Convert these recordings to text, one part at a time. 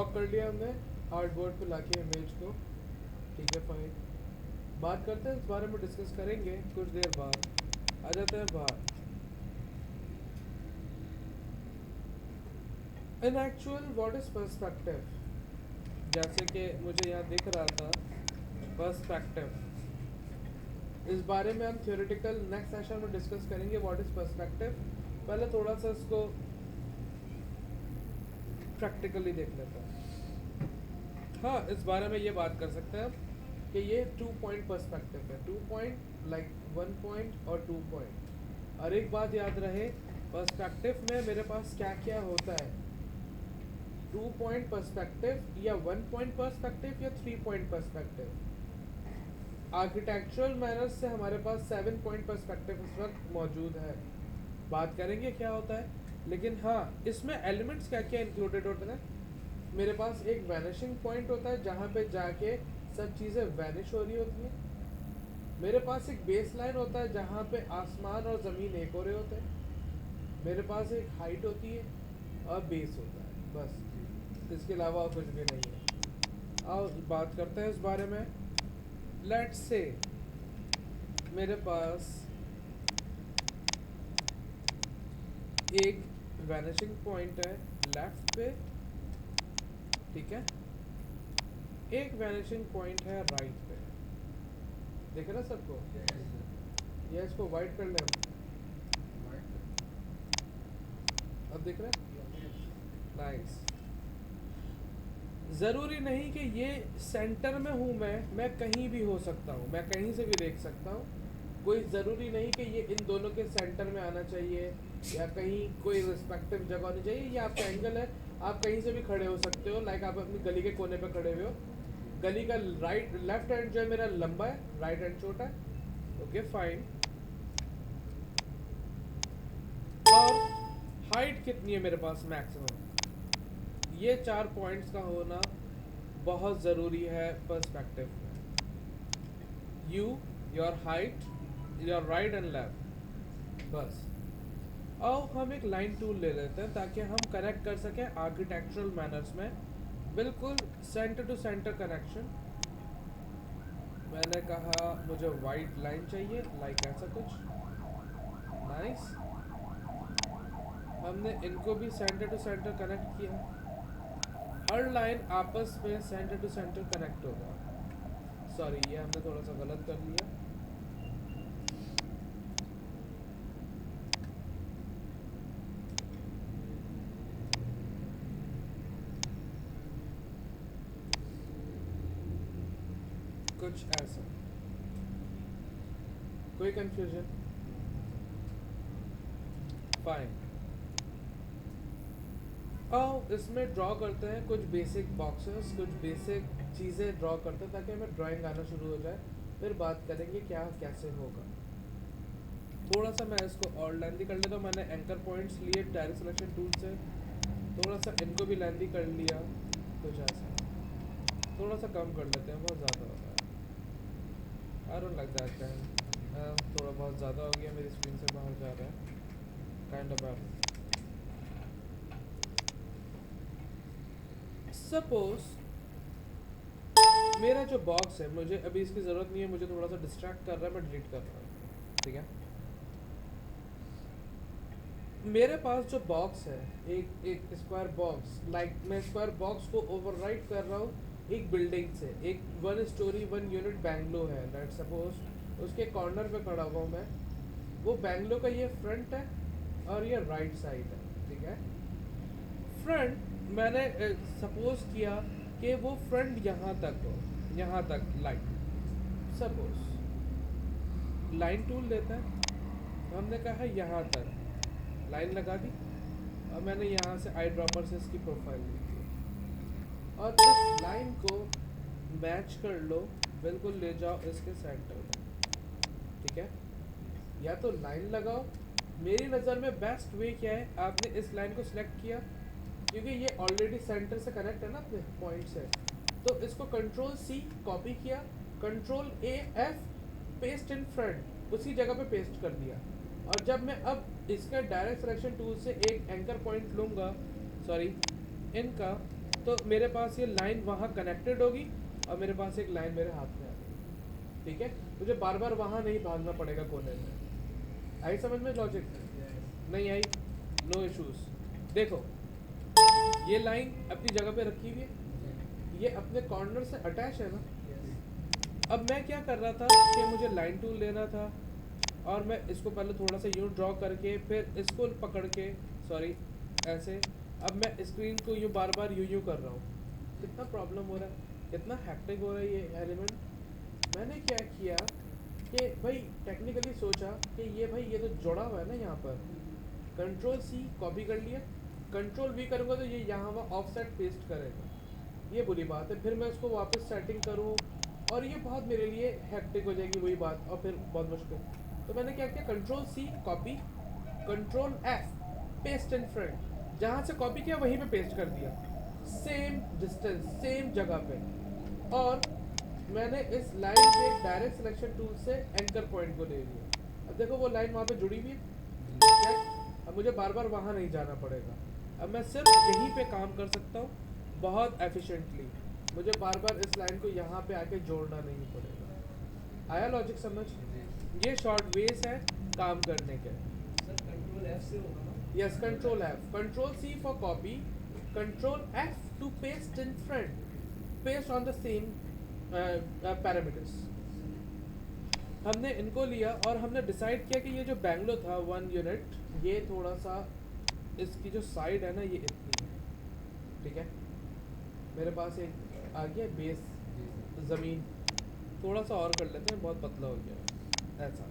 Lock कर लिया हमने आर्टबोर्ड पे लाके इमेज को। ठीक है फाइन, बात करते हैं इस बारे में, डिस्कस करेंगे कुछ देर बाद। आ जाते हैं बाहर। इन एक्चुअल व्हाट इज पर्सपेक्टिव, जैसे कि मुझे यहाँ दिख रहा था पर्सपेक्टिव, इस बारे में हम थियोरेटिकल नेक्स्ट सेशन में डिस्कस करेंगे व्हाट इज पर्सपेक्टिव। पहले थोड़ा सा इसको प्रैक्टिकली देख लेते हैं। हाँ, इस बारे में ये बात कर सकते हैं कि ये 2 पॉइंट पर्सपेक्टिव है। 2 पॉइंट लाइक 1 पॉइंट और 2 पॉइंट। और एक बात याद रहे, पर्सपेक्टिव में मेरे पास क्या क्या होता है। 2 पॉइंट पर्सपेक्टिव या 1 पॉइंट पर्सपेक्टिव या 3 पॉइंट पर्सपेक्टिव। आर्किटेक्चुरल मैनर्स से हमारे पास 7 पॉइंट पर्सपेक्टिव इस वक्त मौजूद है। बात करेंगे क्या होता है, लेकिन हाँ, इसमें एलिमेंट्स क्या क्या इंक्लूडेड होते हैं। मेरे पास एक वैनिशिंग पॉइंट होता है जहाँ पे जाके सब चीज़ें वैनिश हो रही होती हैं। मेरे पास एक बेस लाइन होता है जहाँ पे आसमान और ज़मीन एक हो रहे होते हैं। मेरे पास एक हाइट होती है और बेस होता है, बस इसके अलावा और कुछ भी नहीं है। आओ बात करते हैं इस बारे में। लेट्स से मेरे पास एक वैनिशिंग पॉइंट है लेफ्ट पे, ठीक है, एक वैनिशिंग पॉइंट है राइट पे। देख रहा सबको? ये इसको वाइट कर ले, अब दिख रहा है? नाइस। ज़रूरी नहीं कि ये सेंटर में हूँ मैं कहीं भी हो सकता हूँ, मैं कहीं से भी देख सकता हूँ। कोई ज़रूरी नहीं कि ये इन दोनों के सेंटर में आना चाहिए या कहीं कोई रिस्पेक्टिव जगह होनी चाहिए। ये आपका एंगल है, आप कहीं से भी खड़े हो सकते हो। लाइक आप अपनी गली के कोने पे खड़े हुए हो, गली का राइट लेफ्ट हैंड जो है मेरा लंबा है, राइट हैंड छोटा है। Okay fine. और हाइट कितनी है मेरे पास मैक्सिमम? ये 4 पॉइंट्स का होना बहुत ज़रूरी है पर्सपेक्टिव में। You, your height, your right and left, बस। आओ हम एक लाइन टूल ले लेते हैं ताकि हम कनेक्ट कर सकें आर्किटेक्चरल मैनर्स में, बिल्कुल सेंटर टू सेंटर कनेक्शन। मैंने कहा मुझे वाइट लाइन चाहिए, लाइक ऐसा कुछ। नाइस। हमने इनको भी सेंटर टू सेंटर कनेक्ट किया। हर लाइन आपस में सेंटर टू सेंटर कनेक्ट होगा। सॉरी, ये हमने थोड़ा सा गलत कर लिया। कुछ ऐसा, कोई कंफ्यूजन? फाइन। आओ इसमें ड्रॉ करते हैं कुछ बेसिक बॉक्सेस, कुछ बेसिक चीज़ें ड्रॉ करते हैं ताकि हमें ड्राइंग आना शुरू हो जाए। फिर बात करेंगे क्या कैसे होगा। थोड़ा सा मैं इसको और लेंदी कर लेता हूँ। मैंने एंकर पॉइंट्स लिए डायरेक्ट सिलेक्शन टूल से, थोड़ा सा इनको भी लेंदी कर लिया। कुछ ऐसा, थोड़ा सा कम कर लेते हैं, बहुत ज़्यादा हो रहा है। I don't like that kind. थोड़ा बहुत ज़्यादा हो गया, मेरी स्क्रीन से बाहर जा रहा है। काइंड ऑफ सपोज मेरा जो बॉक्स है, मुझे अभी इसकी ज़रूरत नहीं है, मुझे थोड़ा सा डिस्ट्रैक्ट कर रहा है, मैं डिलीट कर रहा हूँ। ठीक है, मेरे पास जो बॉक्स है एक स्क्वायर बॉक्स, लाइक मैं स्क्वायर बॉक्स को ओवरराइड कर रहा हूँ एक बिल्डिंग से। एक 1 स्टोरी 1 यूनिट बैंगलो है, लेट सपोज उसके कॉर्नर पे खड़ा हुआ हूँ मैं। वो बैंगलो का ये फ्रंट है और ये राइट साइड है। ठीक है, फ्रंट मैंने सपोज किया कि वो फ्रंट यहाँ तक हो, यहाँ तक लाइन। सपोज लाइन टूल लेता है, हमने कहा यहाँ तक लाइन लगा दी और मैंने यहाँ से आई ड्रॉपर से इसकी प्रोफाइल ली थी। और इस लाइन को मैच कर लो, बिल्कुल ले जाओ इसके सेंटर में। ठीक है, या तो लाइन लगाओ। मेरी नज़र में बेस्ट वे क्या है, आपने इस लाइन को सिलेक्ट किया क्योंकि ये ऑलरेडी सेंटर से कनेक्ट है ना अपने पॉइंट से, तो इसको कंट्रोल C कॉपी किया, control A F paste in front, उसी जगह पे पेस्ट कर दिया। और जब मैं अब इसका डायरेक्ट सिलेक्शन टूल से एक एंकर पॉइंट लूँगा, सॉरी इनका, तो मेरे पास ये लाइन वहाँ कनेक्टेड होगी और मेरे पास एक लाइन मेरे हाथ में आ गई, ठीक है। मुझे बार बार वहाँ नहीं भागना पड़ेगा कोने में। आई समझ में लॉजिक? नहीं आई? No issues. देखो ये लाइन अपनी जगह पे रखी हुई है, ये अपने कॉर्नर से अटैच है ना। अब मैं क्या कर रहा था कि मुझे लाइन टूल लेना था और मैं इसको पहले थोड़ा सा यूँ ड्रॉ करके फिर इसको पकड़ के, सॉरी ऐसे, अब मैं स्क्रीन को यूँ बार बार यूँ कर रहा हूँ। कितना प्रॉब्लम हो रहा है, कितना हैक्टिक हो रहा है ये एलिमेंट। मैंने क्या किया कि भाई टेक्निकली सोचा कि ये भाई ये तो जुड़ा हुआ है ना यहाँ पर, कंट्रोल सी कॉपी कर लिया, कंट्रोल वी करूँगा तो ये यहाँ वहाँ ऑफसेट पेस्ट करेगा, ये बुरी बात है। फिर मैं इसको वापस सेटिंग करूँ और ये बहुत मेरे लिए हैक्टिक हो जाएगी वही बात, और फिर बहुत मुश्किल। तो मैंने क्या किया, control C copy, control F paste in front, जहाँ से कॉपी किया वहीं पे पेस्ट कर दिया, सेम डिस्टेंस सेम जगह पे। और मैंने इस लाइन के डायरेक्ट सिलेक्शन टूल से एंकर पॉइंट को ले लिया। अब देखो वो लाइन वहाँ पे जुड़ी हुई है, अब मुझे बार बार वहाँ नहीं जाना पड़ेगा। अब मैं सिर्फ यहीं पे काम कर सकता हूँ बहुत एफिशिएंटली, मुझे बार बार इस लाइन को यहाँ पे आके जोड़ना नहीं पड़ेगा। आया लॉजिक समझ? ये शॉर्ट वेज है काम करने के। सर कंट्रोल एफ से होगा ना? Yes, control F, control C for copy, control F to paste in front, paste on the same parameters. हमने इनको लिया और हमने डिसाइड किया कि ये जो बैंगलो था 1 यूनिट, ये थोड़ा सा इसकी जो साइड है ना ये इतनी है, ठीक है। मेरे पास एक आ गया बेस ज़मीन, थोड़ा सा और कर लेते हैं, बहुत पतला हो गया ऐसा।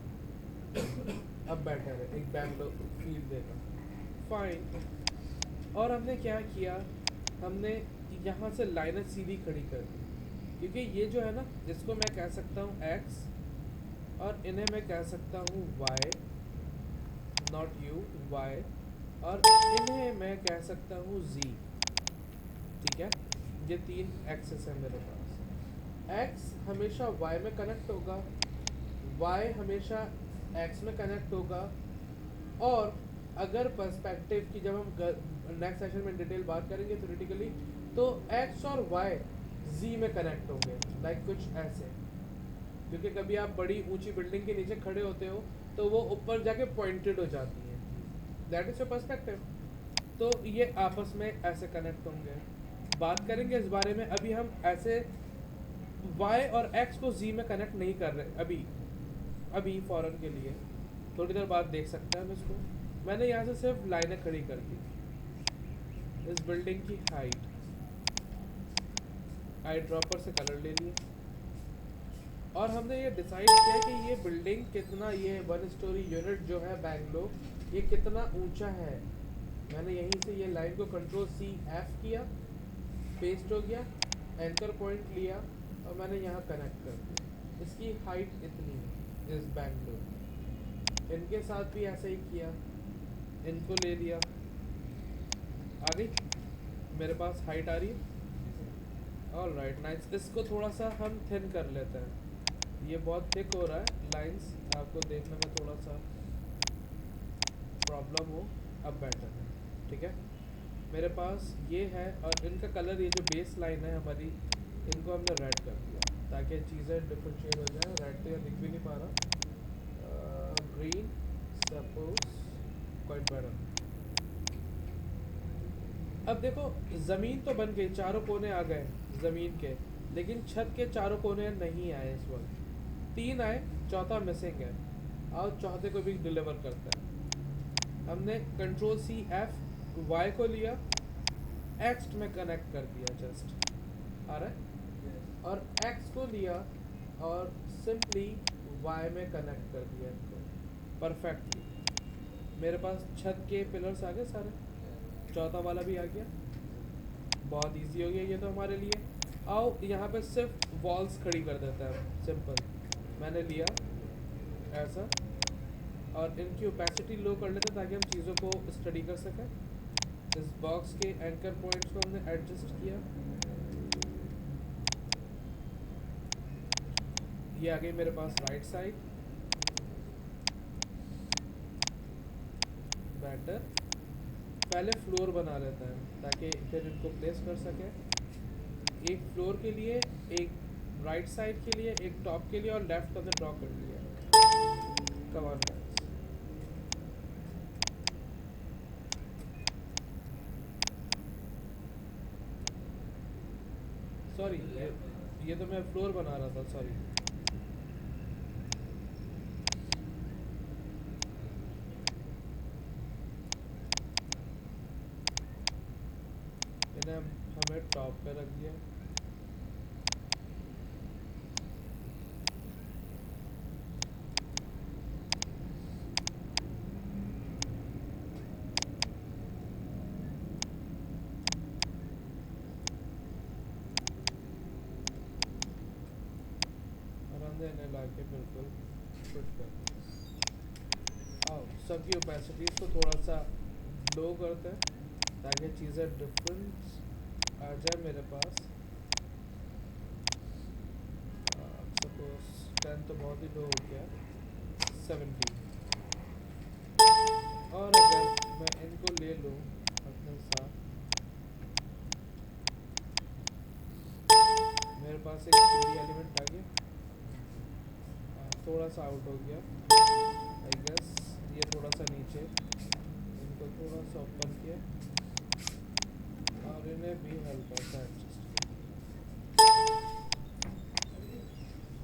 अब बेटर है, एक बैंगलो फील देगा, फाइन। और हमने क्या किया, हमने यहाँ से लाइनें सीधी खड़ी कर दी, क्योंकि ये जो है ना इसको मैं कह सकता हूँ एक्स और इन्हें मैं कह सकता हूँ वाई, नॉट यू, वाई, और इन्हें मैं कह सकता हूँ जी, ठीक है। ये 3 एक्सेस है मेरे पास। एक्स हमेशा वाई में कनेक्ट होगा, वाई हमेशा एक्स में कनेक्ट होगा, और अगर पर्सपेक्टिव की जब हम नेक्स्ट सेशन में डिटेल बात करेंगे थ्योरेटिकली, तो एक्स और वाई जी में कनेक्ट होंगे, लाइक कुछ ऐसे। क्योंकि कभी आप बड़ी ऊंची बिल्डिंग के नीचे खड़े होते हो तो वो ऊपर जाके पॉइंटेड हो जाती है, दैट इज योर पर्सपेक्टिव। तो ये आपस में ऐसे कनेक्ट होंगे, बात करेंगे इस बारे में। अभी हम ऐसे y और x को z में कनेक्ट नहीं कर रहे अभी फॉरन के लिए, थोड़ी देर बाद देख सकते हैं हम इसको। मैंने यहाँ से सिर्फ लाइनें खड़ी कर दी, इस बिल्डिंग की हाइट, आई ड्रॉपर से कलर ले लिए, और हमने ये डिसाइड किया कि ये बिल्डिंग कितना, ये 1 स्टोरी यूनिट जो है बैंगलो, ये कितना ऊंचा है। मैंने यहीं से ये लाइन को कंट्रोल सी एफ किया, पेस्ट हो गया, एंकर पॉइंट लिया और मैंने यहाँ कनेक्ट कर दिया। इसकी हाइट इतनी है इस बैंगलो। इनके साथ भी ऐसा ही किया, इनको ले लिया, आ गई मेरे पास हाइट आ रही है। ऑल राइट नाइस, इसको थोड़ा सा हम थिन कर लेते हैं, ये बहुत थिक हो रहा है लाइंस, आपको देखने में थोड़ा सा प्रॉब्लम हो, अब बेटर है, ठीक है। मेरे पास ये है और इनका कलर, ये जो बेस लाइन है हमारी, इनको हमने रेड कर दिया ताकि चीज़ें डिफरेंशिएट हो जाए। रेड तो यार दिख भी नहीं पा रहा, ग्रीन सपोज, क्वाइट बेटर। अब देखो ज़मीन तो बन गई, चारों कोने आ गए ज़मीन के, लेकिन छत के चारों कोने नहीं आए इस वक्त, 3 आए, चौथा मिसिंग है, और चौथे को भी डिलीवर करता है। हमने कंट्रोल सी एफ वाई को लिया, एक्स में कनेक्ट कर दिया, जस्ट आ रहा है, और एक्स को लिया और सिंपली वाई में कनेक्ट कर दिया इनको परफेक्टली। मेरे पास छत के पिलर्स आ गए सारे, चौथा वाला भी आ गया, बहुत इजी हो गया ये तो हमारे लिए। आओ यहाँ पे सिर्फ वॉल्स खड़ी कर देता है, सिंपल। मैंने लिया ऐसा और इनकी ओपेसिटी लो कर लेते ताकि हम चीज़ों को स्टडी कर सकें। इस बॉक्स के एंकर पॉइंट्स को हमने एडजस्ट किया, ये आ गई मेरे पास राइट साइड, बेटर। पहले फ्लोर बना लेते हैं ताकि फिर इनको प्लेस कर सके। एक फ्लोर के लिए, एक राइट साइड के लिए, एक टॉप के लिए और लेफ्ट का तो ड्रॉ कर लिया। Come on guys. सॉरी, ये तो मैं फ्लोर बना रहा था, सॉरी। इन्हें हमें टॉप पे रख दिया। और हमने इन्हें लाके बिल्कुल फिट कर दिया। आओ सबकी ओपेसिटीज को थोड़ा सा लो करते हैं ताकि चीज़ें डिफरेंस आ जाए मेरे पास। सपोज 10 तो बहुत ही लो हो गया, 17। और अगर मैं इनको ले लूँ अपने साथ, मेरे पास एक 3D एलिमेंट आ गया। थोड़ा सा आउट हो गया आई गेस। ये थोड़ा सा नीचे, इनको थोड़ा सा ओपन किया और इन्हें भी हल्का सा एडजस्ट किया।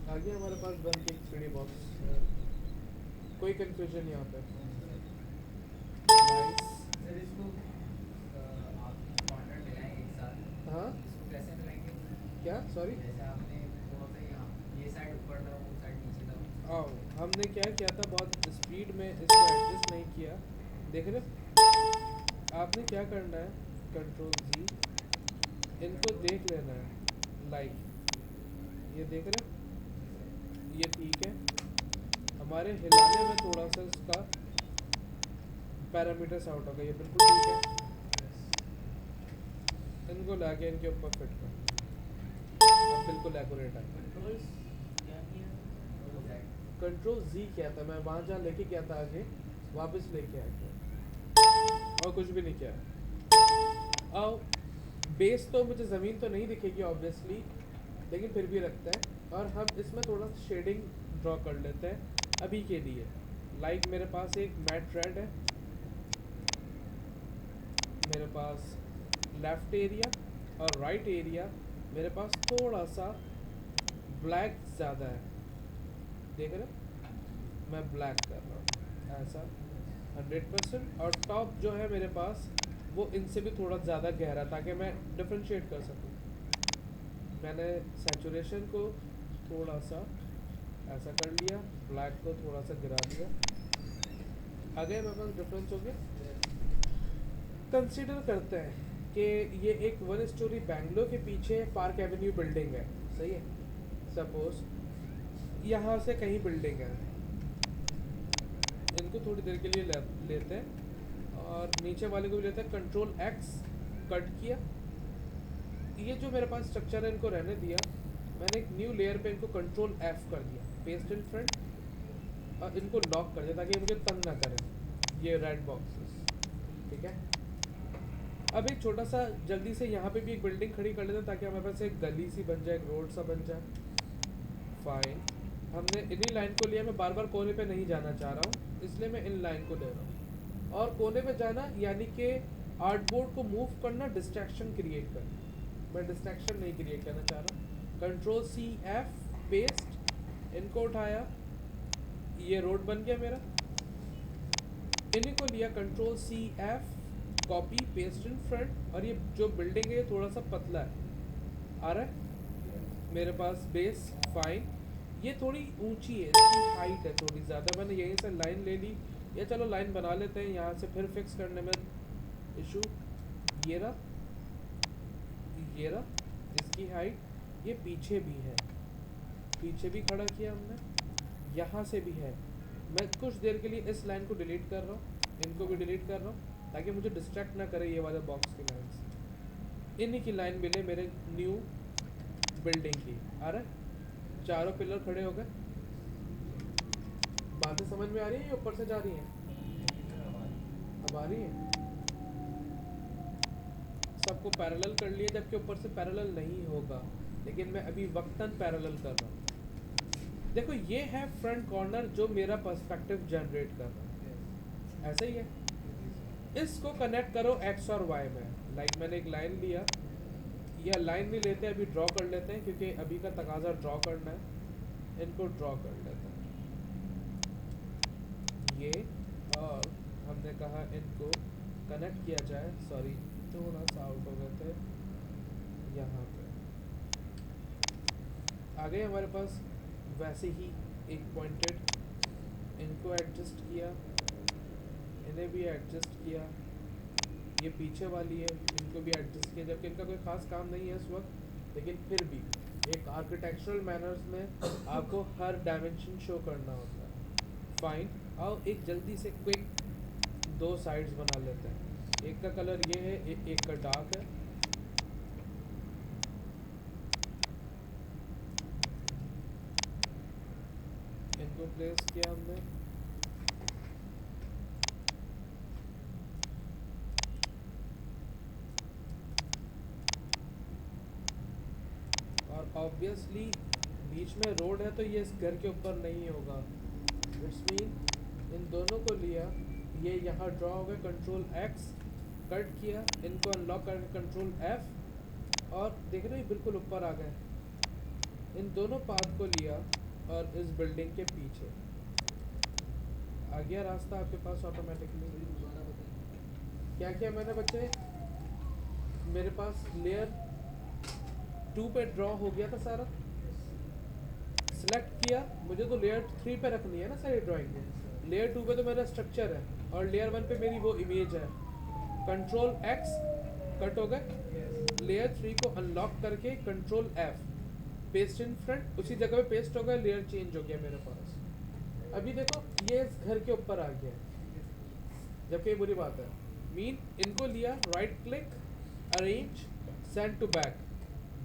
आ गया हमारे पास बन के एक 3D बॉक्स। कोई कंफ्यूजन यहाँ पे? नाइस। सर इसको आप कॉर्नर मिलाएंगे एक साथ, हाँ इसको कैसे मिलाएंगे? क्या? सॉरी। जैसे आपने थोड़ा सा यहाँ ये साइड ऊपर था, वो साइड नीचे था। आओ हमने क्या किया था, बहुत स्पीड में इसको एडजस्ट नहीं किया। देख रहे? आपने क्या करना है, कंट्रोल जी, इनको देख लेना है। लाइक ये देख रहे? ये ठीक है। हमारे हिलाने में थोड़ा सा इसका पैरामीटर्स आउट हो गया, ये बिल्कुल ठीक है। इनको लाके इनके ऊपर फिट कर, अब बिल्कुल एक्यूरेट है। कंट्रोल्स क्या किया? कंट्रोल जी किया था मैं, वहाँ जहाँ लेके गया था आगे वापस लेके आ गया और कुछ भी नहीं किया। आओ बेस तो मुझे ज़मीन तो नहीं दिखेगी ऑब्वियसली, लेकिन फिर भी रखते हैं। और हम इसमें थोड़ा सा शेडिंग ड्रॉ कर लेते हैं अभी के लिए। लाइक मेरे पास एक मैट रेड है, मेरे पास लेफ्ट एरिया और राइट एरिया मेरे पास थोड़ा सा ब्लैक ज़्यादा है। देख रहे? मैं ब्लैक कर रहा हूँ ऐसा 100%। और टॉप जो है मेरे पास वो इनसे भी थोड़ा ज़्यादा गहरा, ताकि मैं डिफ्रेंशिएट कर सकूँ। मैंने सैचुरेशन को थोड़ा सा ऐसा कर लिया, ब्लैक को थोड़ा सा गिरा दिया। आगे मेरे पास डिफरेंस हो गया। कंसीडर करते हैं कि ये एक 1 स्टोरी बेंगलोर के पीछे पार्क एवेन्यू बिल्डिंग है, सही है। सपोज यहाँ से कहीं बिल्डिंग है, इनको थोड़ी देर के लिए लेते हैं और नीचे वाले को भी लेते हैं। कंट्रोल एक्स कट किया। ये जो मेरे पास स्ट्रक्चर है इनको रहने दिया। मैंने एक न्यू लेयर पे इनको कंट्रोल एफ कर दिया, पेस्ट इन फ्रंट, और इनको लॉक कर दिया ताकि मुझे तंग ना करें ये रेड बॉक्सेस। ठीक है। अब एक छोटा सा जल्दी से यहाँ पे भी एक बिल्डिंग खड़ी कर लेते हैं ताकि हमारे पास एक गली सी बन जाए, एक रोड सा बन जाए। फाइन, हमने इन्हीं लाइन को लिया। मैं बार बार कोने पे नहीं जाना चाह रहा हूँ, इसलिए मैं इन लाइन को ले रहा हूँ। और कोने पे जाना यानी कि आर्टबोर्ड को मूव करना, डिस्ट्रैक्शन क्रिएट करना। मैं डिस्ट्रैक्शन नहीं क्रिएट करना चाह रहा। कंट्रोल सी एफ पेस्ट, इनको उठाया, ये रोड बन गया मेरा। इन्हीं को लिया, control C F copy paste in front, और ये जो बिल्डिंग है ये थोड़ा सा पतला है, आ रहा है मेरे पास बेस। फाइन, ये थोड़ी ऊंची है, इसकी हाइट है थोड़ी ज़्यादा। मैंने यहीं से लाइन ले ली, या चलो लाइन बना लेते हैं यहाँ से, फिर फिक्स करने में इशू। ये रहा, ये रहा इसकी हाइट। ये पीछे भी है, पीछे भी खड़ा किया हमने, यहाँ से भी है। मैं कुछ देर के लिए इस लाइन को डिलीट कर रहा हूँ, इनको भी डिलीट कर रहा हूँ ताकि मुझे डिस्ट्रैक्ट ना करे ये वाले बॉक्स की लाइन से। इन्हीं की लाइन मिले मेरे न्यू बिल्डिंग की, आ रहा है। चारों पिलर खड़े हो गए। बातें समझ में आ रही है या ऊपर से जा रही हैं? अब आ रही है। सबको पैरेलल कर लिए, जबकि ऊपर से पैरेलल नहीं होगा, लेकिन मैं अभी वक्तन पैरेलल कर रहा हूँ। देखो ये है फ्रंट कॉर्नर जो मेरा पर्सपेक्टिव जनरेट कर रहा है, ऐसा ही है। इसको कनेक्ट करो एक्स और वाई में। लाइक मैंने एक लाइन लिया, या लाइन नहीं लेते, अभी ड्रॉ कर लेते हैं क्योंकि अभी का तकाजा ड्रॉ करना है। इनको ड्रॉ कर लेते हैं ये, और हमने कहा इनको कनेक्ट किया जाए। सॉरी थोड़ा सा आउट हो गए थे, यहाँ पे आ गए हमारे पास वैसे ही एक पॉइंटेड। इनको एडजस्ट किया, इन्हें भी एडजस्ट किया, ये पीछे वाली है इनको भी एडजस्ट किया, जबकि इनका कोई ख़ास काम नहीं है इस वक्त, लेकिन फिर भी एक आर्किटेक्चरल मैनर्स में आपको हर डायमेंशन शो करना होता है। फाइन, आओ एक जल्दी से क्विक दो साइड्स बना लेते हैं। एक का कलर ये है, एक का डार्क है। इनको प्लेस किया हमने, और ऑब्वियसली बीच में रोड है तो ये इस घर के ऊपर नहीं होगा। इट्स मीन इन दोनों को लिया, ये यहाँ ड्रॉ हो गए, कंट्रोल एक्स कट किया, इनको अनलॉक करके कंट्रोल एफ, और देख रहे हो बिल्कुल ऊपर आ गए। इन दोनों पाथ को लिया और इस बिल्डिंग के पीछे आ गया रास्ता आपके पास ऑटोमेटिकली। क्या किया मैंने बच्चे, मेरे पास लेयर 2 पे ड्रॉ हो गया था सारा, सिलेक्ट किया, मुझे तो लेयर 3 पे रखनी है ना सारी ड्राइंग। लेयर 2 पे तो मेरा स्ट्रक्चर है और लेयर 1 पे मेरी वो इमेज है। कंट्रोल एक्स कट हो गए, लेयर 3 को अनलॉक करके control F paste in front, उसी जगह पे पेस्ट हो गया, लेयर चेंज हो गया मेरे पास। अभी देखो ये इस घर के ऊपर आ गया, जबकि ये बुरी बात है। मीन इनको लिया, right click, arrange, send to back,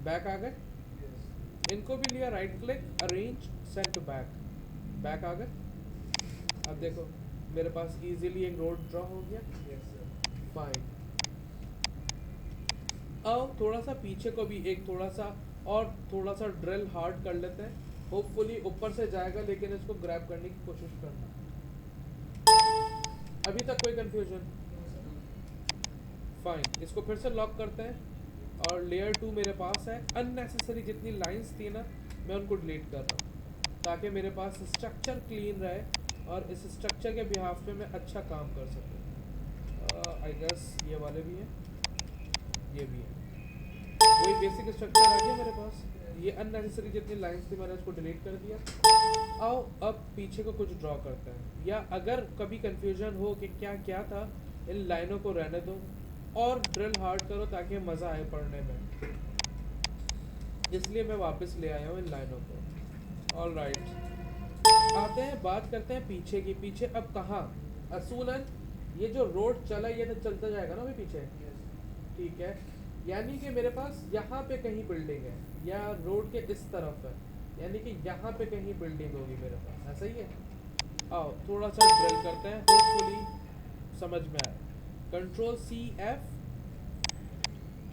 back आ गए। इनको भी लिया, right click, arrange, send to back, back आ गए। अब देखो मेरे पास इजीली एक रोड ड्रॉ हो गया। फाइन, अब थोड़ा सा पीछे को भी एक थोड़ा सा ड्रिल हार्ड कर लेते हैं। होपफुली ऊपर से जाएगा, लेकिन इसको ग्रैब करने की कोशिश करना। अभी तक कोई कंफ्यूजन? फाइन, इसको फिर से लॉक करते हैं, और लेयर 2 मेरे पास है। अननेसेसरी जितनी लाइंस थी ना, मैं उनको डिलीट कर रहा हूँ ताकि मेरे पास स्ट्रक्चर क्लीन रहे और इस स्ट्रक्चर के बिहाफ पे मैं अच्छा काम कर सकूँ। आई गेस ये वाले भी हैं, ये भी है, वही बेसिक स्ट्रक्चर आ गया मेरे पास। ये अननेसेसरी जितनी लाइंस थी मैंने इसको डिलीट कर दिया। आओ अब पीछे को कुछ ड्रॉ करते हैं, या अगर कभी कंफ्यूजन हो कि क्या क्या था, इन लाइनों को रहने दो और ड्रिल हार्ड करो ताकि मज़ा आए पढ़ने में। इसलिए मैं वापस ले आया हूँ इन लाइनों को। ऑल राइट, आते हैं बात करते हैं पीछे की। पीछे अब कहाँ? असूलन ये जो रोड चला ये तो चलता जाएगा ना अभी पीछे, ठीक है। यानी कि मेरे पास यहाँ पे कहीं बिल्डिंग है, या रोड के इस तरफ है, यानी कि यहाँ पे कहीं बिल्डिंग होगी मेरे पास, ऐसा ही है। आओ थोड़ा सा ड्रिल करते हैं, होपफुली समझ में आए। कंट्रोल सी एफ,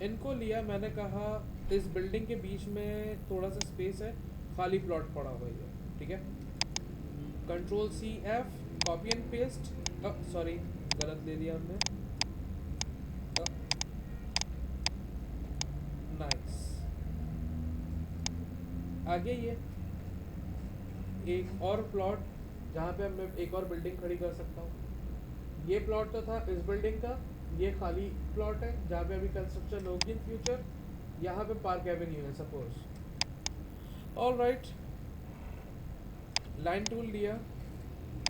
इनको लिया, मैंने कहा इस बिल्डिंग के बीच में थोड़ा सा स्पेस है, खाली प्लॉट पड़ा हुआ है, ठीक है। Control C F, copy and paste, sorry गलत ले लिया हमने। नाइस, आगे ये एक और प्लॉट जहाँ पे मैं एक और बिल्डिंग खड़ी कर सकता हूँ। ये प्लॉट तो था इस बिल्डिंग का, ये खाली प्लॉट है जहाँ पे अभी कंस्ट्रक्शन होगी इन फ्यूचर। यहाँ पे पार्क एवेन्यू है suppose. All right, line tool लिया,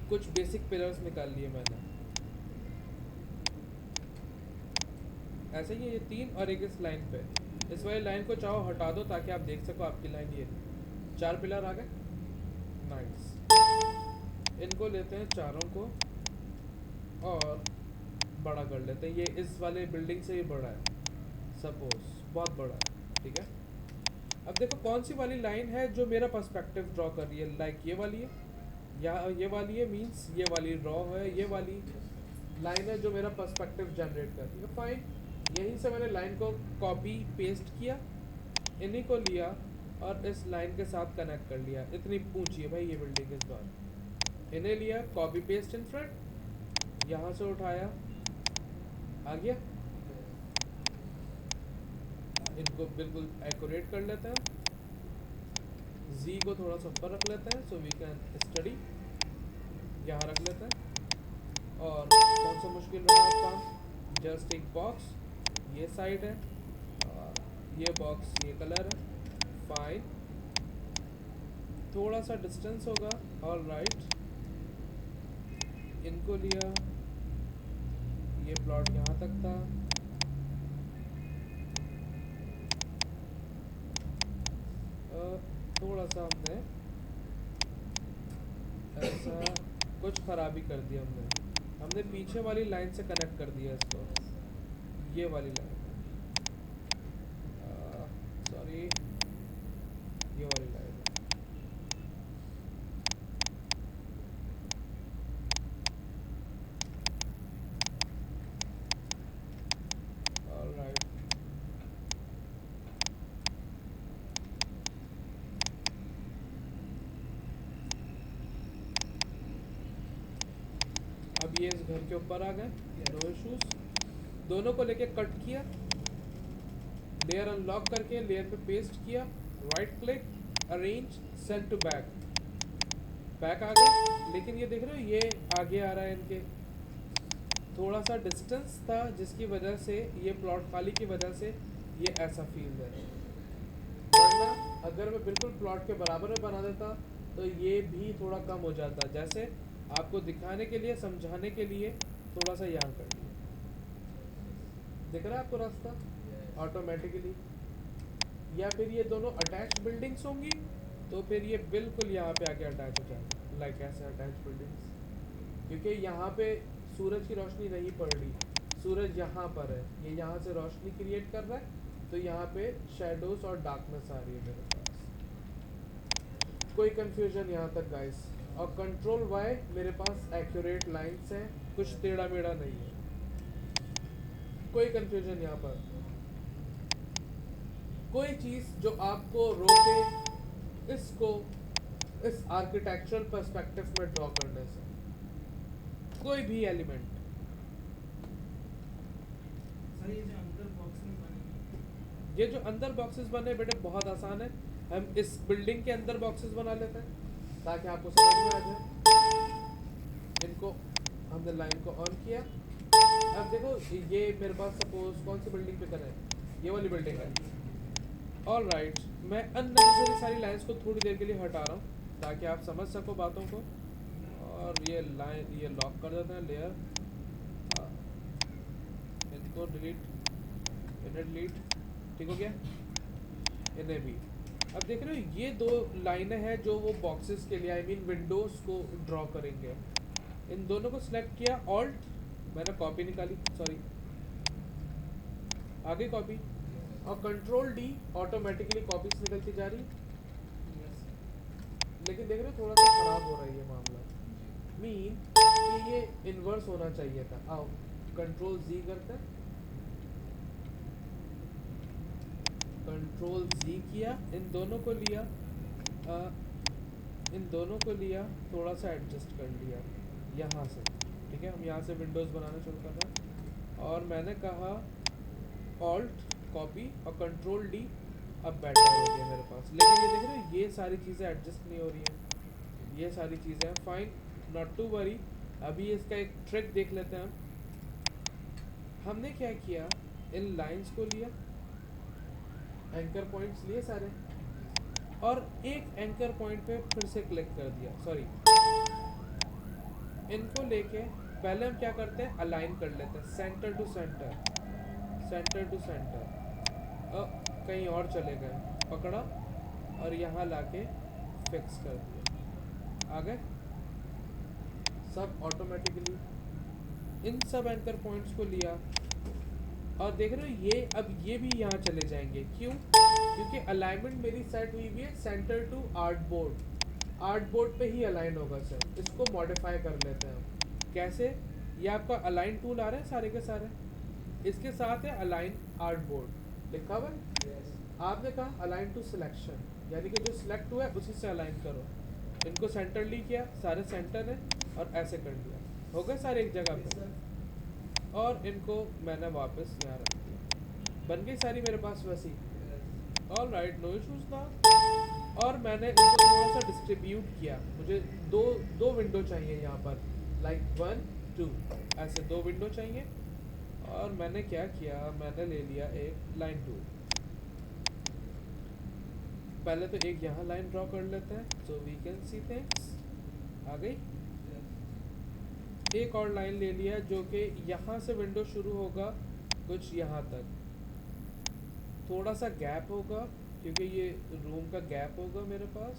कुछ बेसिक पिलर्स निकाल लिए मैंने, ऐसे ही है ये 3 और एक इस लाइन पे। इस वाली लाइन को चाहो हटा दो ताकि आप देख सको आपकी लाइन ये 4 पिलर आ गए। नाइस, इनको लेते हैं चारों को और बड़ा कर लेते हैं। ये इस वाले बिल्डिंग से ही बड़ा है सपोज, बहुत बड़ा है, ठीक है। अब देखो कौन सी वाली लाइन है जो मेरा पर्सपेक्टिव ड्रॉ कर रही है। लाइक ये वाली है, या ये वाली है, मींस ये वाली ड्रॉ है, ये वाली लाइन है जो मेरा पर्सपेक्टिव जनरेट कर रही है। फाइन, यहीं से मैंने लाइन को कॉपी पेस्ट किया, इन्हीं को लिया और इस लाइन के साथ कनेक्ट कर लिया। इतनी ऊंची है भाई ये बिल्डिंग इस बार। इन्हें लिया, कॉपी पेस्ट इन फ्रंट, यहाँ से उठाया, आ गया। इनको बिल्कुल एक्यूरेट कर लेते हैं, जी को थोड़ा सा ऊपर रख लेते हैं, सो वी कैन स्टडी। यहाँ रख लेते हैं। और कौन सा मुश्किल रहा काम, जस्ट एक बॉक्स ये साइड है और ये बॉक्स ये कलर है, फाइन। थोड़ा सा डिस्टेंस होगा, ऑल राइट। इनको लिया, ये प्लॉट यहाँ तक था, थोड़ा सा हमने ऐसा कुछ खराबी कर दी। हमने पीछे वाली लाइन से कनेक्ट कर दिया इसको, ये वाली लाइन, सॉरी ये वाली लाइन। ऑलराइट, अब ये इस घर के ऊपर आ गए, नो इश्यूज। दोनों को लेके कट किया, लेयर अनलॉक करके लेयर पे पेस्ट किया, right click, arrange, send to back. Back आ गए, लेकिन ये देख रहे हो ये आगे आ रहा है। इनके थोड़ा सा डिस्टेंस था जिसकी वजह से ये प्लॉट खाली की वजह से ये ऐसा फील है। वरना अगर मैं बिल्कुल प्लॉट के बराबर में बना देता तो ये भी थोड़ा कम हो जाता। जैसे आपको दिखाने के लिए, समझाने के लिए थोड़ा सा यहाँ कर दिया। दिख रहा है आपको रास्ता ऑटोमेटिकली। या फिर ये दोनों अटैच बिल्डिंग्स होंगी तो फिर ये बिल्कुल यहाँ पे आके अटैच हो जाएगा, लाइक ऐसे अटैच बिल्डिंग्स। क्योंकि यहाँ पे सूरज की रोशनी नहीं पड़ रही, सूरज यहाँ पर है, ये यहाँ से रोशनी क्रिएट कर रहा है, तो यहाँ पे शेडोज और डार्कनेस आ रही है मेरे पास। कोई कंफ्यूजन यहाँ तक गाइस? और कंट्रोल वाई मेरे पास एक्यूरेट लाइंस हैं, कुछ टेढ़ा मेढ़ा नहीं है, कोई कंफ्यूजन यहाँ पर। कोई चीज जो आपको रोके इसको इस आर्किटेक्चरल पर्सपेक्टिव में ड्रॉ करने से, कोई भी एलिमेंट। सर ये जो अंदर बॉक्स में बने, ये जो अंदर बॉक्सेस बने बेटे बहुत आसान है। हम इस बिल्डिंग के अंदर बॉक्सेस बना लेते हैं ताकि आपको समझ में आ जाए। इनको हमने लाइन को ऑन किया। अब देखो ये मेरे पास सपोज कौन सी बिल्डिंग पे करें, ये वाली बिल्डिंग है। ऑल राइट, मैं अननेसेसरी सारी लाइंस को थोड़ी देर के लिए हटा रहा हूँ ताकि आप समझ सको बातों को। और ये लाइन ये लॉक कर देते हैं, लेयर इनको डिलीट, इन्हें डिलीट, ठीक हो गया। इन्हें भी। अब देख रहे हो ये दो लाइनें हैं जो वो बॉक्सेस के लिए, आई मीन विंडोज को ड्रॉ करेंगे। इन दोनों को सिलेक्ट किया, ऑल्ट, मैंने कॉपी निकाली, सॉरी आगे कॉपी, और कंट्रोल डी, ऑटोमेटिकली कॉपीज निकलती जा रही। लेकिन देख रहे हो थोड़ा सा खराब हो रहा है ये मामला, मीन कि ये इन्वर्स होना चाहिए था। आओ कंट्रोल जी करते हैं, कंट्रोल जी किया, इन दोनों को लिया, इन दोनों को लिया, थोड़ा सा एडजस्ट कर लिया यहाँ से, ठीक है। हम यहाँ से विंडोज़ बनाना शुरू कर रहे हैं और मैंने कहा ऑल्ट कॉपी और कंट्रोल डी, अब बेटर हो गया मेरे पास। लेकिन ये देख रहे हो ये सारी चीज़ें एडजस्ट नहीं हो रही हैं, ये सारी चीज़ें फाइन, नॉट टू वरी। अभी इसका एक ट्रिक देख लेते हैं हमने क्या किया, इन लाइंस को लिया, एंकर पॉइंट्स लिए सारे, और एक एंकर पॉइंट पे फिर से क्लिक कर दिया, सॉरी इनको लेके पहले हम क्या करते हैं, अलाइन कर लेते हैं centre to centre, centre to centre. कहीं और चले गए, पकड़ा और यहाँ लाके फिक्स कर दिया, आ गए सब ऑटोमेटिकली। इन सब एंकर पॉइंट्स को लिया और देख रहे हो ये अब ये भी यहाँ चले जाएंगे, क्यों? क्योंकि अलाइनमेंट मेरी सेट हुई हुई है centre to artboard, artboard पे ही अलाइन होगा सर। इसको मॉडिफाई कर लेते हैं हम, कैसे? ये आपका अलाइन टूल आ रहा है सारे के सारे, इसके साथ है अलाइन आर्ट बोर्ड लिखा हुआ है। यस आपने कहा अलाइन टू सिलेक्शन, यानी कि जो सिलेक्ट हुआ है उसी से अलाइन करो। इनको सेंटरली किया, सारे सेंटर है और ऐसे कर दिया, हो गए सारे एक जगह पे। सर और इनको मैंने वापस यहाँ रख दिया, बन गई सारी मेरे पास वैसी। ऑल राइट, नो इशूज ना। और मैंने इनको थोड़ा सा डिस्ट्रीब्यूट किया, मुझे दो दो विंडो चाहिए यहाँ पर, लाइक 1 2 ऐसे दो विंडो चाहिए। और मैंने क्या किया, मैंने ले लिया एक लाइन टूल। पहले तो एक यहाँ लाइन ड्रॉ कर लेते हैं so we can see things. आ गई। एक और लाइन ले लिया जो कि यहाँ से विंडो शुरू होगा कुछ यहाँ तक, थोड़ा सा गैप होगा क्योंकि ये रूम का गैप होगा मेरे पास।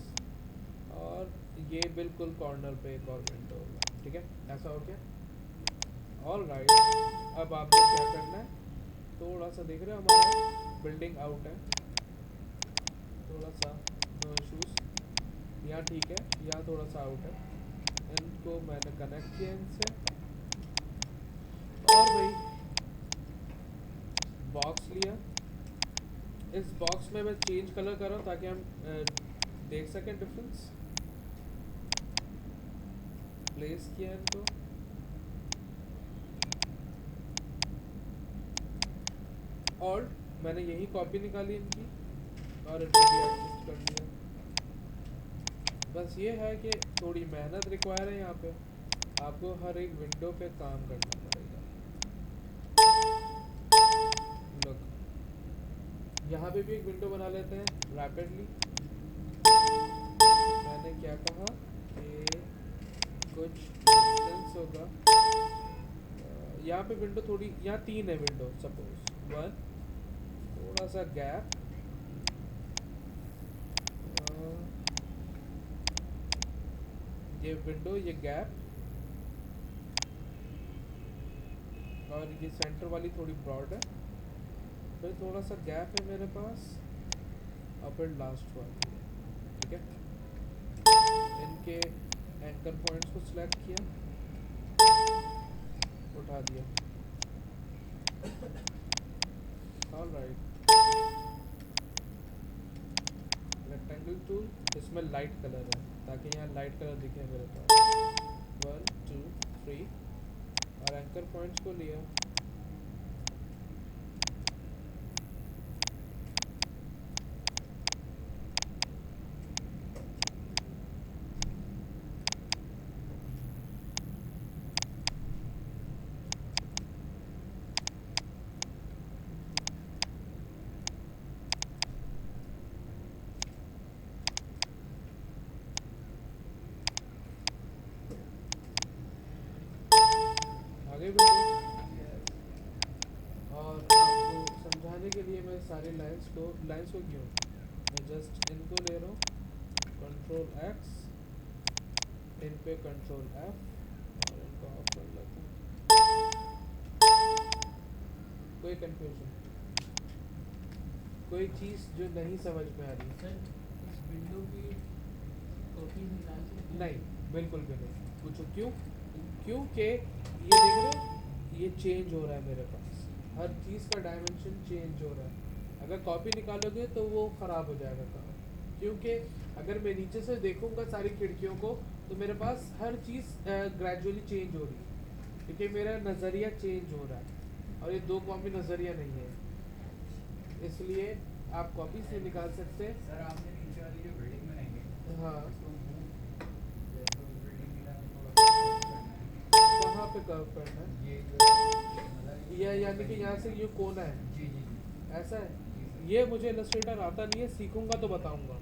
और ये बिल्कुल कॉर्नर पे एक और विंडो होगा, ठीक है, ऐसा हो गया। ऑल राइट, अब आपको क्या करना है, थोड़ा सा देख रहे हो हमारा बिल्डिंग आउट है, थोड़ा सा नो इशूज़, यहाँ ठीक है, यहाँ थोड़ा सा आउट है। इनको मैंने कनेक्ट किया इनसे। और भाई बॉक्स लिया, इस बॉक्स में मैं चेंज कलर कर रहा हूँ ताकि हम देख सकें डिफरेंस। प्लेस किया इनको, और मैंने यही कॉपी निकाली इनकी और इनको भी एडजस्ट कर दिया। बस ये है कि थोड़ी मेहनत रिक्वायर है यहाँ पे, आपको हर एक विंडो पे काम करना पड़ेगा। लुक, यहाँ पे भी एक विंडो बना लेते हैं रैपिडली। मैंने क्या कहा कि कुछ डिस्टेंस होगा, यहाँ पे विंडो थोड़ी, यहाँ 3 है विंडो, सपोज 1, थोड़ा सा गैप, ये विंडो, ये गैप, और ये सेंटर वाली थोड़ी ब्रॉड है, फिर थोड़ा सा गैप है मेरे पास, और फिर लास्ट वाली, ठीक है। इनके एंकर पॉइंट्स को सिलेक्ट किया, उठा दिया। ऑल राइट, रेक्टेंगल टूल, इसमें लाइट कलर है ताकि यहाँ लाइट कलर दिखे मेरे पास। 1 2 3, और एंकर पॉइंट्स को लिया, आगे विंडो। और आपको समझाने के लिए मैं सारी लाइंस को क्यों, मैं जस्ट इनको ले रहा हूँ, कंट्रोल X, इन पे कंट्रोल F, और इनको ऑफ कर लेता हूँ। कोई कंफ्यूजन, कोई चीज़ जो नहीं समझ में आ रही? सर इस विंडो की कॉपी निकाल सकते हैं? नहीं, बिल्कुल भी नहीं। पूछो क्यों? क्योंकि ये देख रहे हो, ये चेंज हो रहा है मेरे पास, हर चीज़ का डायमेंशन चेंज हो रहा है। अगर कॉपी निकालोगे तो वो ख़राब हो जाएगा काम, क्योंकि अगर मैं नीचे से देखूंगा सारी खिड़कियों को तो मेरे पास हर चीज़ ग्रेजुअली चेंज हो रही है, क्योंकि मेरा नज़रिया चेंज हो रहा है और ये 2 कॉपी नज़रिया नहीं है, इसलिए आप कॉपी से निकाल सकते हैं। सर आपने नीचे वाली जो बिल्डिंग बनाई है हाँ, उसको move, जैसे उस बिल्डिंग की तरफ थोड़ा सा move करना है। कहाँ पे कर्व करना है? ये जो मतलब या यानी कि यहाँ से ये कोना है, जी जी जी ऐसा है? जी सर। ये मुझे इलस्ट्रेटर आता नहीं है, सीखूंगा तो बताऊंगा,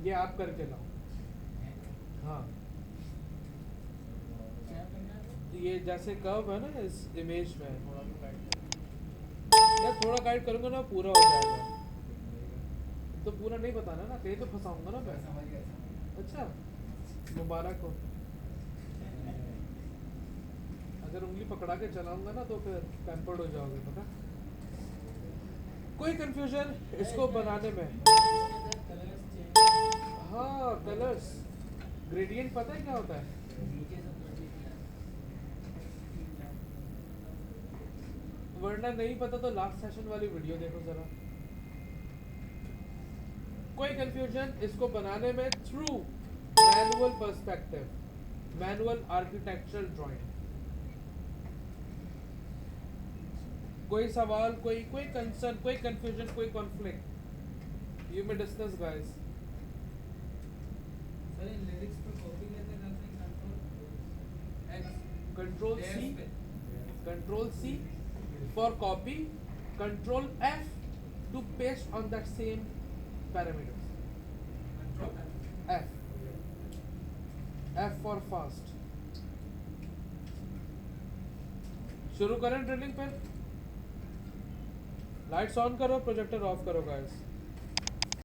ये आप करके लाओ। हाँ, क्या करना है? ये जैसे कर्व है ना इस इमेज में, थोड़ा सा टाइट या थोड़ा गाइड करूंगा ना पूरा हो जाएगा। तो पूरा नहीं बताना ना, कहीं तो फंसाऊंगा ना मैं। समझ गया। अच्छा, मुबारक हो। अगर उंगली पकड़ा के चलाऊंगा ना तो फिर पैम्पर्ड हो जाओगे, पता। कोई कंफ्यूजन इसको बनाने में? हाँ, कलर्स, ग्रेडियंट पता है क्या होता है? वरना नहीं पता तो लास्ट सेशन वाली वीडियो देखो जरा। कोई कंफ्यूजन इसको बनाने में through manual perspective, manual architectural drawing, कोई सवाल, कोई कोई कंसर्न, कोई कंफ्यूजन, कोई conflict, you may discuss guys. Sir इन लिरिक्स पे कॉपी कैसे करते हैं? Control X, control C, layers पे control C for copy, control F to paste on that same parameters. Control F, F for fast. शुरू करें drilling पे। Lights on करो, प्रोजेक्टर ऑफ करो गाइस।